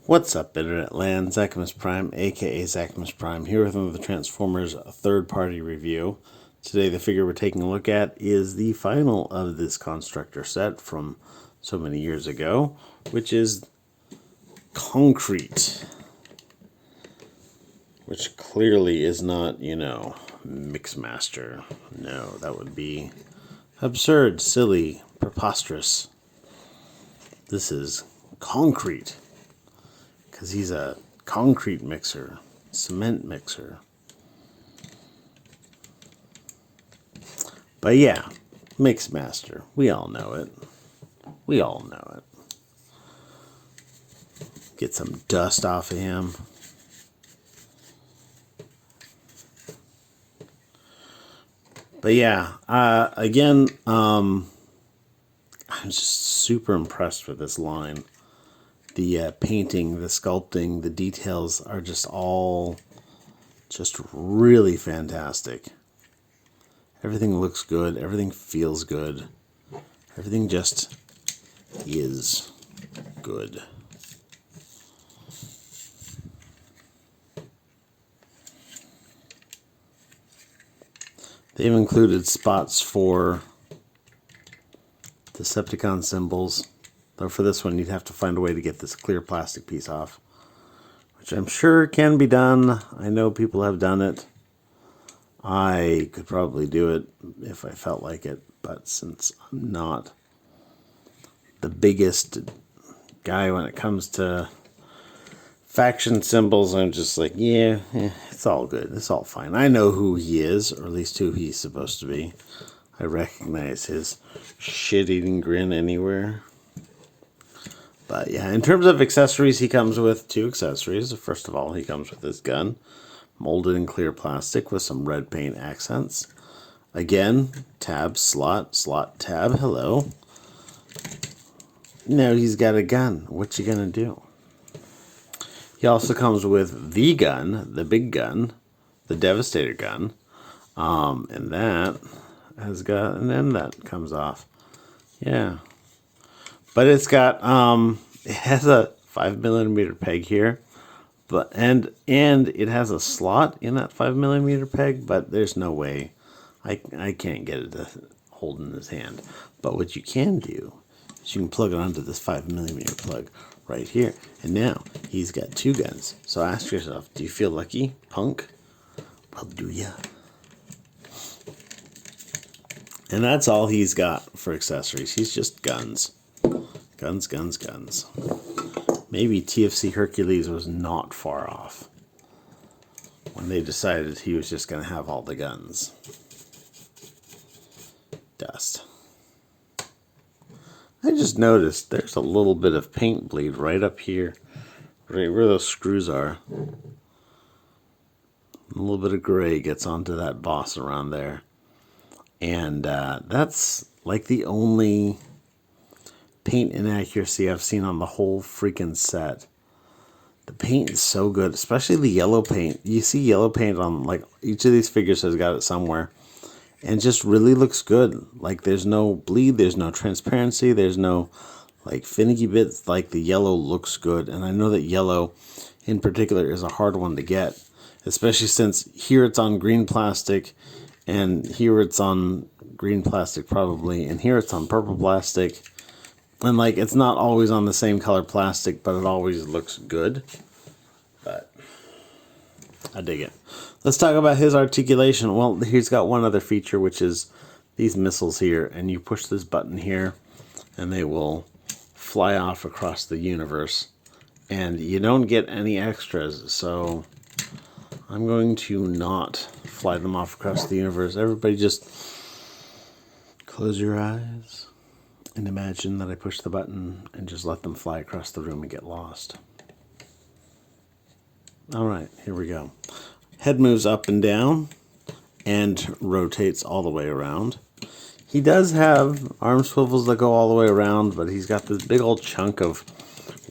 What's up, Internet Land? Zachamus Prime, aka Zachamus Prime, here with another Transformers third-party review. Today, the figure we're taking a look at is the final of this Constructor set from so many years ago, which is Concrete. Which clearly is not, Mixmaster. No, that would be absurd, silly, preposterous. This is Concrete. Because he's a concrete mixer, cement mixer. But yeah, Mixmaster. We all know it. We all know it. Get some dust off of him. But yeah, again, I'm just super impressed with this line. The painting, the sculpting, the details are just all just really fantastic. Everything looks good. Everything feels good. Everything just is good. They've included spots for Decepticon symbols. Though for this one, you'd have to find a way to get this clear plastic piece off, which I'm sure can be done. I know people have done it. I could probably do it if I felt like it, but since I'm not the biggest guy when it comes to faction symbols, I'm just like, yeah, it's all good. It's all fine. I know who he is, or at least who he's supposed to be. I recognize his shit-eating grin anywhere. But yeah, in terms of accessories, he comes with two accessories. First of all, he comes with his gun, molded in clear plastic with some red paint accents. Again, tab, slot, tab, hello. Now he's got a gun. What you gonna do? He also comes with the gun, the big gun, the Devastator gun. And that has got an end that comes off. Yeah. But it's got it has a 5mm peg here, but and it has a slot in that 5mm peg, but there's no way I can't get it to hold in his hand. But what you can do is you can plug it onto this 5mm plug right here, and now he's got two guns. So ask yourself, do you feel lucky, punk? Well, do ya? And that's all he's got for accessories. He's just guns. Guns, guns, guns. Maybe TFC Hercules was not far off when they decided he was just going to have all the guns. Dust. I just noticed there's a little bit of paint bleed right up here, right where those screws are. A little bit of gray gets onto that boss around there. And that's like the only paint inaccuracy I've seen on the whole freaking set. The paint is so good, especially the yellow paint. You see yellow paint on like each of these figures has got it somewhere, and just really looks good. Like there's no bleed, there's no transparency, there's no like finicky bits. Like the yellow looks good, and I know that yellow in particular is a hard one to get, especially since here it's on green plastic, and here it's on green plastic probably, and here it's on purple plastic. And like, it's not always on the same color plastic, but it always looks good. But I dig it. Let's talk about his articulation. Well, he's got one other feature, which is these missiles here. And you push this button here, and they will fly off across the universe. And you don't get any extras, so I'm going to not fly them off across the universe. Everybody just close your eyes and imagine that I push the button and just let them fly across the room and get lost. Alright, here we go. Head moves up and down and rotates all the way around. He does have arm swivels that go all the way around, but he's got this big old chunk of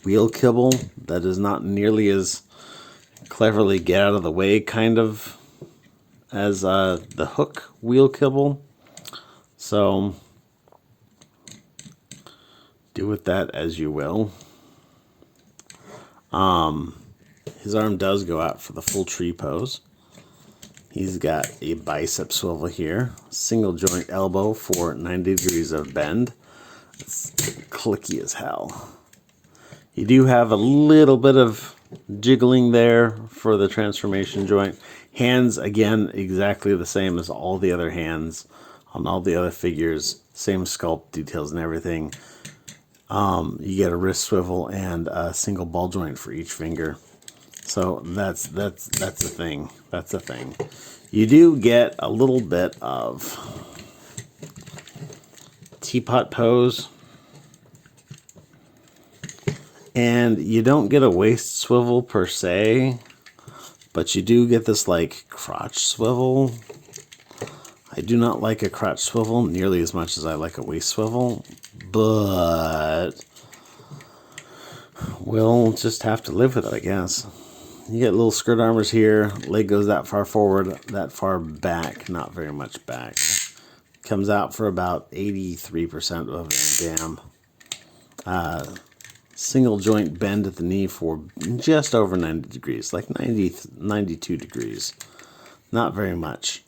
wheel kibble that is not nearly as cleverly get out of the way kind of as the hook wheel kibble. So do with that as you will. His arm does go out for the full tree pose. He's got a bicep swivel here, single joint elbow for 90 degrees of bend. It's clicky as hell. You do have a little bit of jiggling there for the transformation joint. Hands, again, exactly the same as all the other hands on all the other figures. Same sculpt details and everything. You get a wrist swivel and a single ball joint for each finger. So that's a thing. That's a thing. You do get a little bit of teapot pose. And you don't get a waist swivel per se, but you do get this like crotch swivel. I do not like a crotch swivel nearly as much as I like a waist swivel, but we'll just have to live with it, I guess. You get little skirt armors here. Leg goes that far forward, that far back, not very much back. Comes out for about 83% of Van Damme. Single joint bend at the knee for just over 90 degrees, like 92 degrees. Not very much.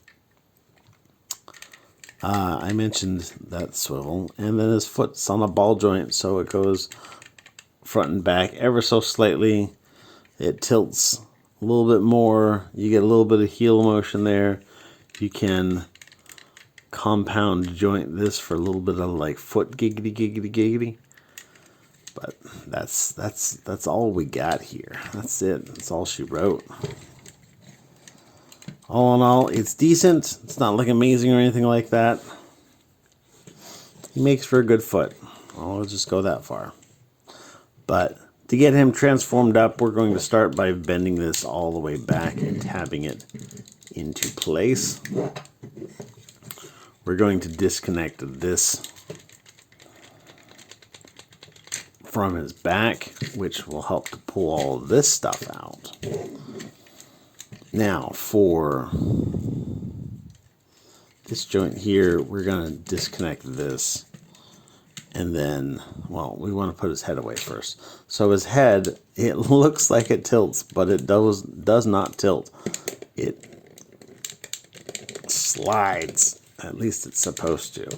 I mentioned that swivel, and then his foot's on a ball joint, so it goes front and back ever so slightly. It tilts a little bit more. You get a little bit of heel motion there. You can compound joint this for a little bit of like foot giggity giggity giggity. But that's all we got here. That's it. That's all she wrote. All in all, it's decent. It's not like amazing or anything like that. He makes for a good foot. I'll just go that far. But to get him transformed up, we're going to start by bending this all the way back and tabbing it into place. We're going to disconnect this from his back, which will help to pull all of this stuff out. Now, for this joint here, we're going to disconnect this. And then, well, we want to put his head away first. So his head, it looks like it tilts, but it does not tilt. It slides. At least it's supposed to.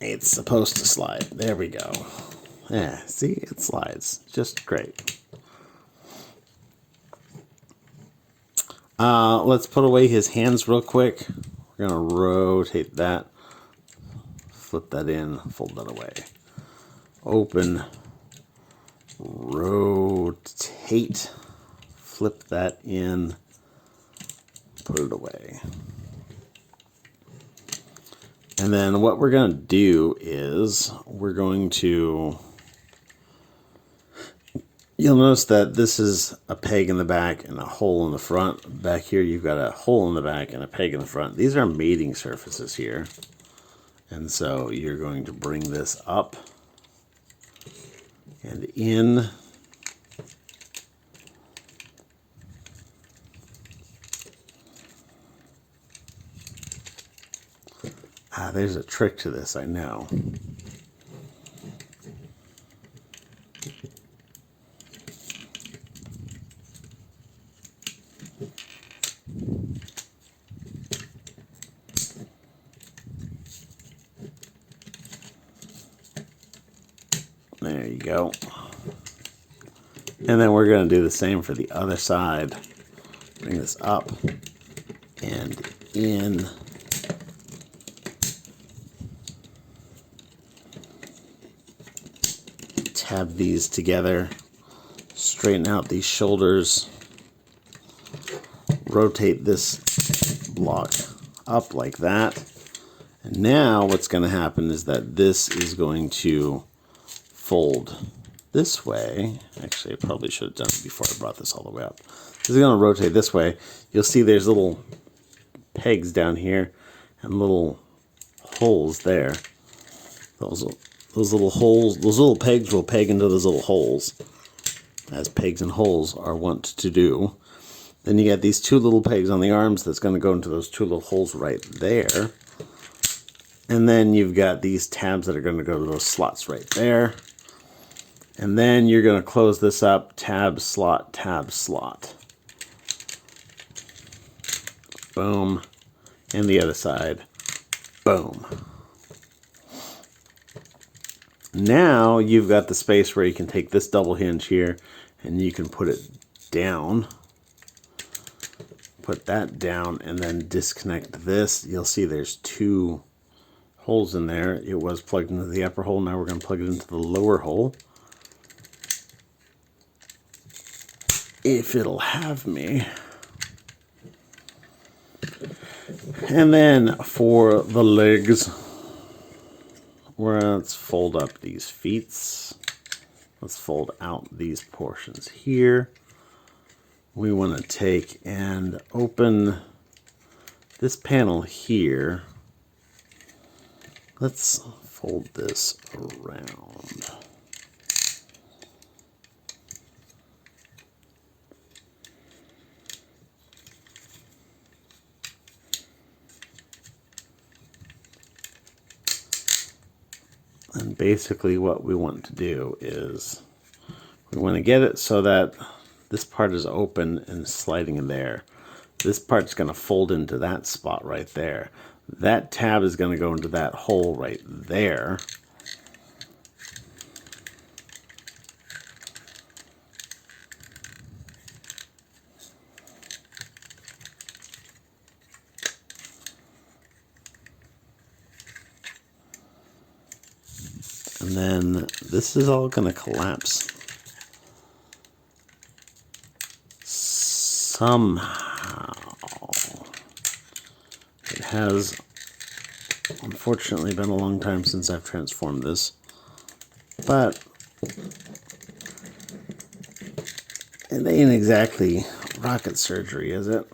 It's supposed to slide. There we go. Yeah, see? It slides. Just great. Let's put away his hands real quick. We're going to rotate that. Flip that in. Fold that away. Open. Rotate. Flip that in. Put it away. And then what we're going to do is we're going to, you'll notice that this is a peg in the back and a hole in the front. Back here you've got a hole in the back and a peg in the front. These are mating surfaces here. And so you're going to bring this up and in. There's a trick to this, I know. There you go. And then we're going to do the same for the other side. Bring this up and in. Tab these together, straighten out these shoulders, rotate this block up like that, and now what's going to happen is that this is going to fold this way. Actually, I probably should have done it before I brought this all the way up. This is going to rotate this way. You'll see there's little pegs down here and little holes there. Those little holes, those little pegs will peg into those little holes, as pegs and holes are wont to do. Then you got these two little pegs on the arms that's going to go into those two little holes right there. And then you've got these tabs that are going to go to those slots right there. And then you're going to close this up, tab slot, tab slot. Boom. And the other side. Boom. Now you've got the space where you can take this double hinge here and you can put it down. Put that down and then disconnect this. You'll see there's two holes in there. It was plugged into the upper hole. Now we're going to plug it into the lower hole. If it'll have me. And then for the legs, let's fold up these feet. Let's fold out these portions here. We want to take and open this panel here. Let's fold this around. And basically what we want to do is we want to get it so that this part is open and sliding in there. This part's going to fold into that spot right there. That tab is going to go into that hole right there. And then this is all going to collapse somehow. It has unfortunately been a long time since I've transformed this, but it ain't exactly rocket surgery, is it?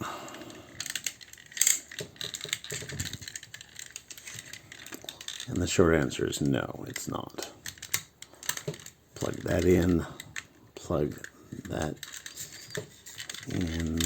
And the short answer is no, it's not. Plug that in, plug that in.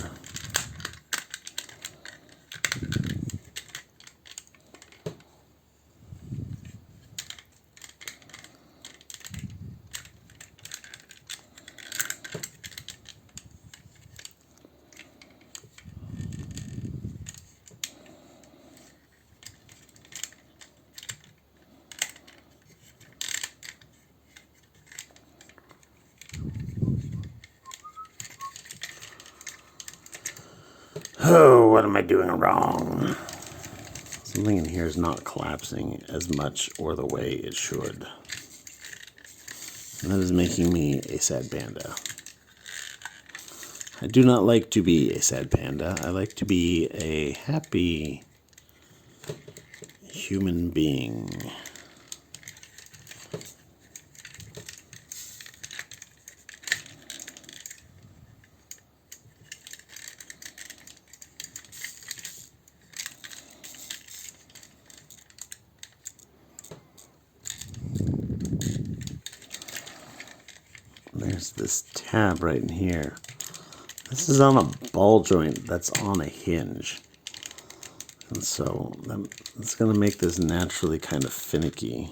Oh, what am I doing wrong? Something in here is not collapsing as much or the way it should. And that is making me a sad panda. I do not like to be a sad panda. I like to be a happy human being. There's this tab right in here. This is on a ball joint that's on a hinge. And so it's going to make this naturally kind of finicky.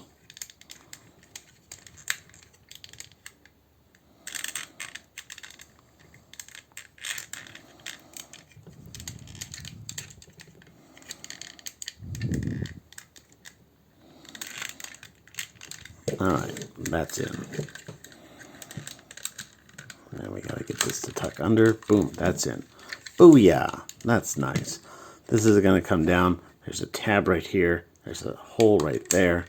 Alright, that's in. And we gotta get this to tuck under. Boom, that's in. Booyah! That's nice. This is gonna come down. There's a tab right here. There's a hole right there.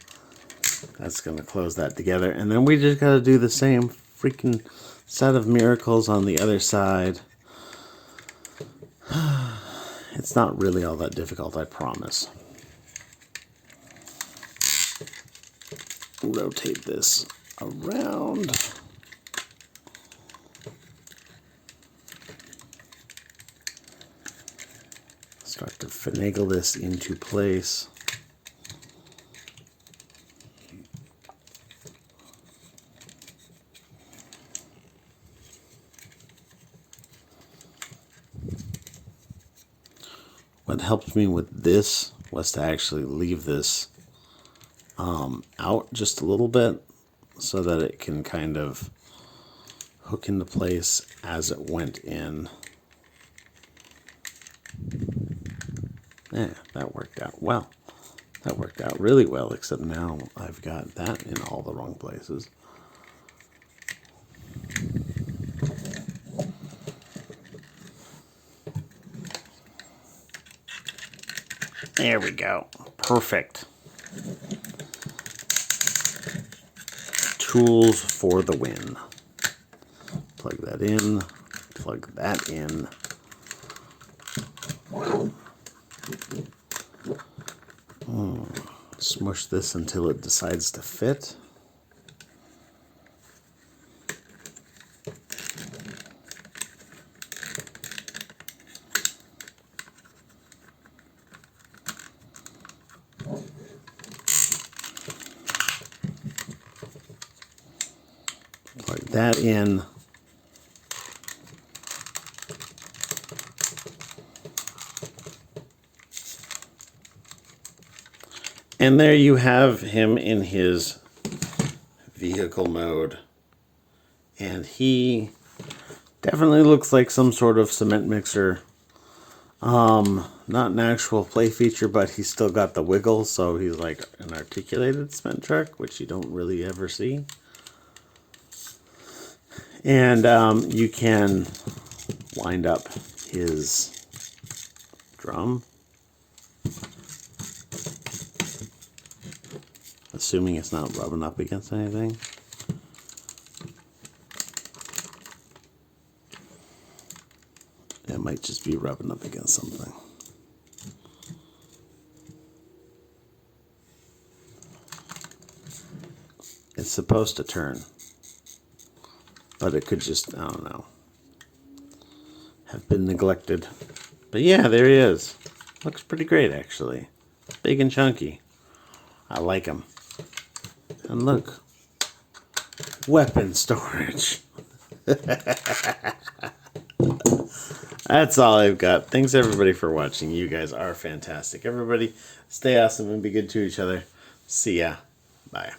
That's gonna close that together. And then we just gotta do the same freaking set of miracles on the other side. It's not really all that difficult, I promise. Rotate this around. Start to finagle this into place. What helped me with this was to actually leave this out just a little bit so that it can kind of hook into place as it went in. Yeah, that worked out well. That worked out really well, except now I've got that in all the wrong places. There we go. Perfect. Tools for the win. Plug that in. Plug that in. Smush this until it decides to fit. Plug that in. And there you have him in his vehicle mode. And he definitely looks like some sort of cement mixer. Not an actual play feature, but he's still got the wiggle, so he's like an articulated cement truck, which you don't really ever see. And you can wind up his drum. Assuming it's not rubbing up against anything. It might just be rubbing up against something. It's supposed to turn. But it could just, I don't know, have been neglected. But yeah, there he is. Looks pretty great, actually. Big and chunky. I like him. And look, weapon storage. That's all I've got. Thanks everybody for watching. You guys are fantastic. Everybody stay awesome and be good to each other. See ya. Bye.